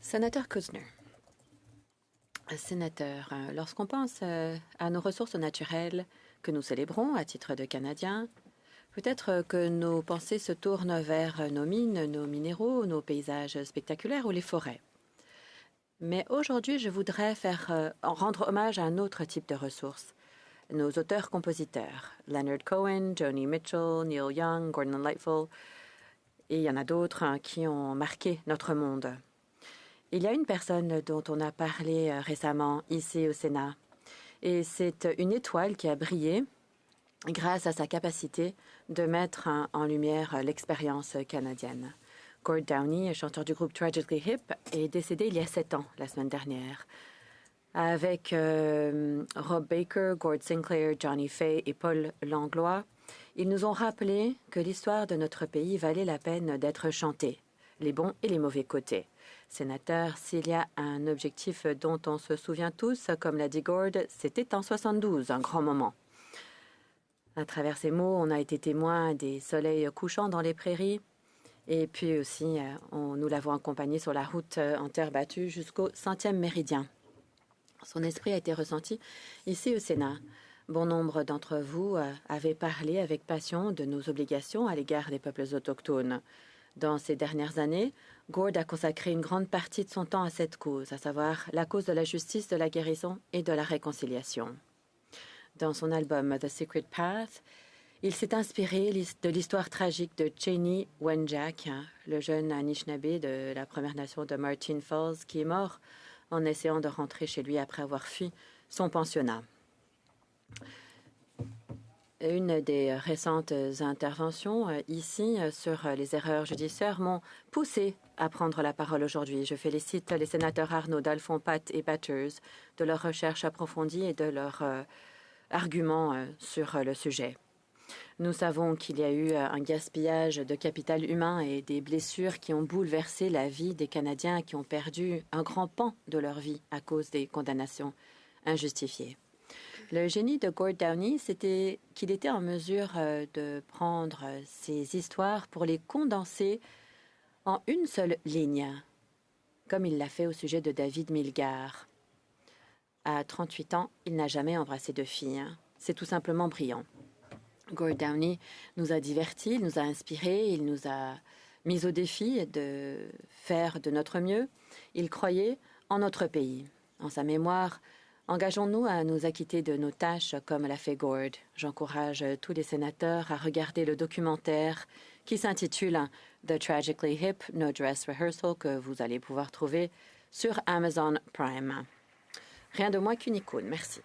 Sénateur Kuzner. Sénateur, lorsqu'on pense à nos ressources naturelles que nous célébrons à titre de Canadiens, peut-être que nos pensées se tournent vers nos mines, nos minéraux, nos paysages spectaculaires ou les forêts. Mais aujourd'hui, je voudrais rendre hommage à un autre type de ressources. Nos auteurs-compositeurs, Leonard Cohen, Joni Mitchell, Neil Young, Gordon Lightfoot, et il y en a d'autres qui ont marqué notre monde. Il y a une personne dont on a parlé récemment ici au Sénat, et c'est une étoile qui a brillé grâce à sa capacité de mettre en lumière l'expérience canadienne. Gord Downie, chanteur du groupe Tragically Hip, est décédé il y a 7 ans, la semaine dernière. Avec Rob Baker, Gord Sinclair, Johnny Fay et Paul Langlois, ils nous ont rappelé que l'histoire de notre pays valait la peine d'être chantée, les bons et les mauvais côtés. Sénateur, s'il y a un objectif dont on se souvient tous, comme l'a dit Gord, c'était en 72, un grand moment. À travers ces mots, on a été témoin des soleils couchants dans les prairies, et puis aussi, nous l'avons accompagné sur la route en terre battue jusqu'au 100e méridien. Son esprit a été ressenti ici au Sénat. Bon nombre d'entre vous avaient parlé avec passion de nos obligations à l'égard des peuples autochtones. Dans ces dernières années, Gord a consacré une grande partie de son temps à cette cause, à savoir la cause de la justice, de la guérison et de la réconciliation. Dans son album The Secret Path, il s'est inspiré de l'histoire tragique de Cheney Wenjack, le jeune Anishinaabe de la Première Nation de Martin Falls, qui est mort en essayant de rentrer chez lui après avoir fui son pensionnat. Une des récentes interventions ici sur les erreurs judiciaires m'ont poussé à prendre la parole aujourd'hui. Je félicite les sénateurs Arnaud, Dalphond, Pat et Batters de leur recherche approfondie et de leurs arguments sur le sujet. Nous savons qu'il y a eu un gaspillage de capital humain et des blessures qui ont bouleversé la vie des Canadiens qui ont perdu un grand pan de leur vie à cause des condamnations injustifiées. Le génie de Gord Downie, c'était qu'il était en mesure de prendre ces histoires pour les condenser en une seule ligne, comme il l'a fait au sujet de David Milgar. À 38 ans, il n'a jamais embrassé de fille. C'est tout simplement brillant. Gord Downie nous a divertis, il nous a inspirés, il nous a mis au défi de faire de notre mieux. Il croyait en notre pays. En sa mémoire, engageons-nous à nous acquitter de nos tâches comme l'a fait Gord. J'encourage tous les sénateurs à regarder le documentaire qui s'intitule The Tragically Hip No Dress Rehearsal que vous allez pouvoir trouver sur Amazon Prime. Rien de moins qu'une icône. Merci.